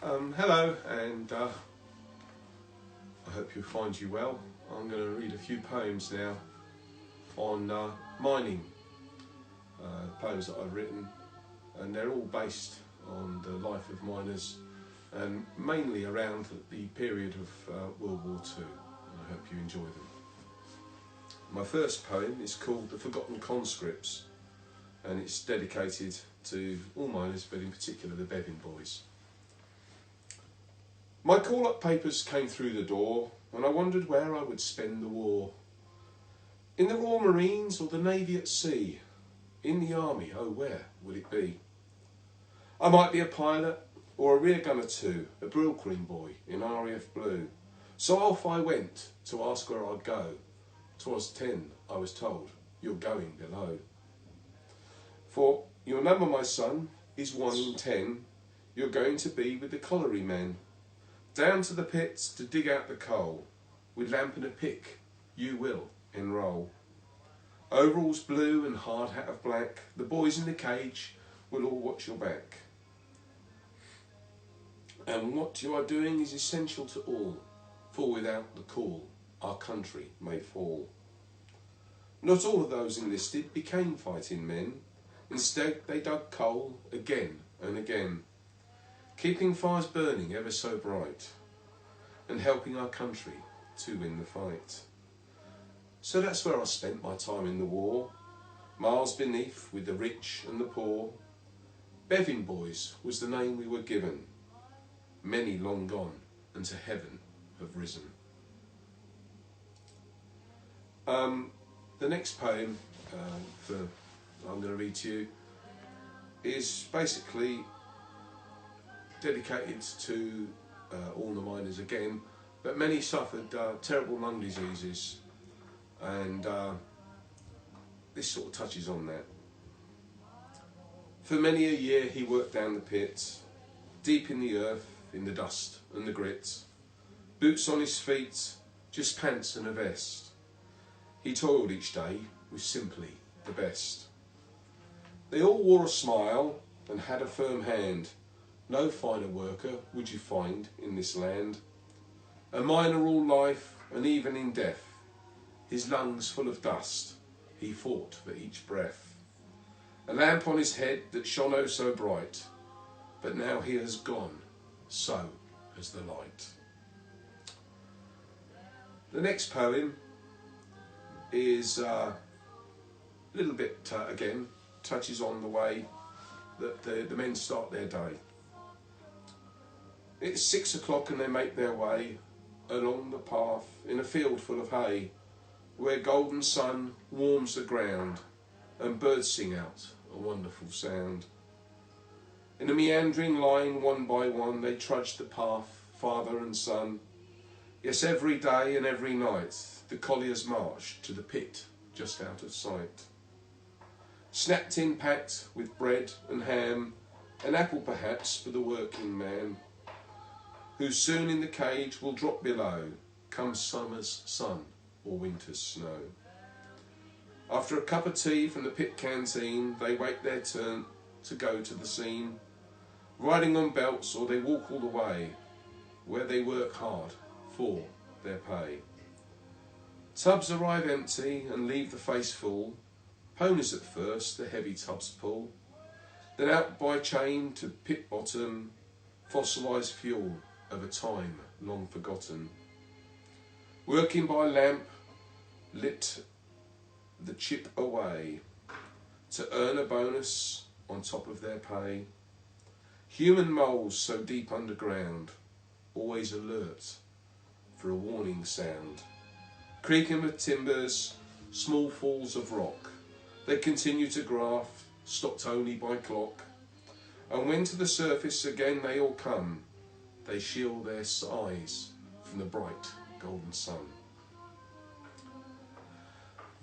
Hello, and I hope you find you well. I'm going to read a few poems now on mining, poems that I've written, and they're all based on the life of miners and mainly around the period of World War II, and I hope you enjoy them. My first poem is called The Forgotten Conscripts, and it's dedicated to all miners, but in particular the Bevan boys. My call-up papers came through the door, and I wondered where I would spend the war. In the Royal Marines or the Navy at sea? In the Army, oh where would it be? I might be a pilot or a rear gunner too, a Brooklyn boy in RAF blue. So off I went to ask where I'd go. 'Twas 10, I was told, you're going below. For your number, my son, is 1 in 10. You're going to be with the colliery men. Down to the pits to dig out the coal. With lamp and a pick, you will enrol. Overalls blue and hard hat of black. The boys in the cage will all watch your back. And what you are doing is essential to all, for without the call, our country may fall. Not all of those enlisted became fighting men. Instead, they dug coal again and again, keeping fires burning ever so bright, and helping our country to win the fight. So that's where I spent my time in the war, miles beneath with the rich and the poor. Bevan boys was the name we were given. Many long gone and to heaven have risen. The next poem I'm going to read to you is basically dedicated to all the miners again, but many suffered terrible lung diseases, and this sort of touches on that. For many a year he worked down the pit, deep in the earth, in the dust and the grit, boots on his feet, just pants and a vest. He toiled each day with simply the best. They all wore a smile and had a firm hand. No finer worker would you find in this land. A miner all life, and even in death, his lungs full of dust, he fought for each breath. A lamp on his head that shone oh so bright, but now he has gone, so has the light. The next poem is a little bit, again, touches on the way that the men start their day. It's 6 o'clock and they make their way along the path in a field full of hay, where golden sun warms the ground and birds sing out a wonderful sound. In a meandering line, one by one, they trudge the path, father and son. Yes, every day and every night, the colliers march to the pit just out of sight. Snapped in packed with bread and ham, an apple perhaps for the working man, who soon in the cage will drop below, come summer's sun or winter's snow. After a cup of tea from the pit canteen, they wait their turn to go to the scene, riding on belts or they walk all the way, where they work hard for their pay. Tubs arrive empty and leave the face full. Ponies at first the heavy tubs pull, then out by chain to pit bottom, fossilised fuel of a time long forgotten. Working by lamp, lit the chip away, to earn a bonus on top of their pay. Human moles so deep underground, always alert for a warning sound. Creaking of timbers, small falls of rock, they continue to graft, stopped only by clock. And when to the surface again they all come, they shield their eyes from the bright golden sun.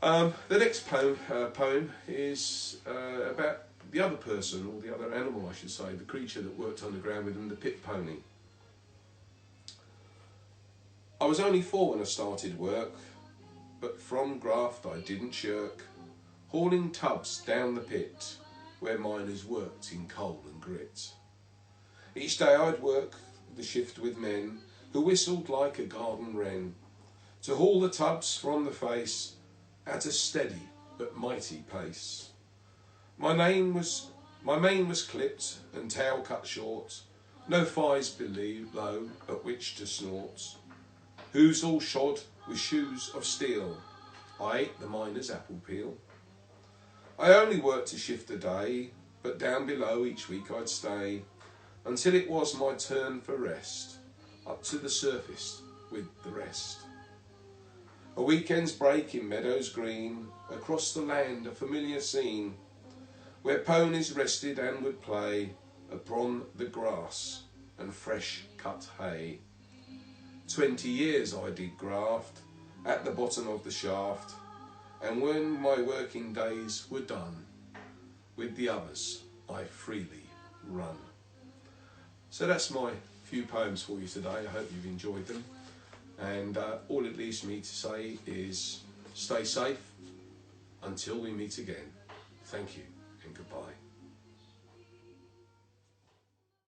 The next poem is about the other person, or the other animal I should say, the creature that worked underground with them, the pit pony. I was only 4 when I started work, but from graft I didn't shirk, hauling tubs down the pit where miners worked in coal and grit. Each day I'd work the shift with men who whistled like a garden wren to haul the tubs from the face at a steady but mighty pace. My mane was clipped and tail cut short, no thighs below at which to snort. Hoofs all shod with shoes of steel, I ate the miner's apple peel. I only worked a shift a day, but down below each week I'd stay, until it was my turn for rest, up to the surface with the rest. A weekend's break in meadows green, across the land a familiar scene, where ponies rested and would play upon the grass and fresh cut hay. 20 years I did graft at the bottom of the shaft, and when my working days were done, with the others I freely run. So that's my few poems for you today. I hope you've enjoyed them, and all it leaves me to say is stay safe until we meet again. Thank you and goodbye.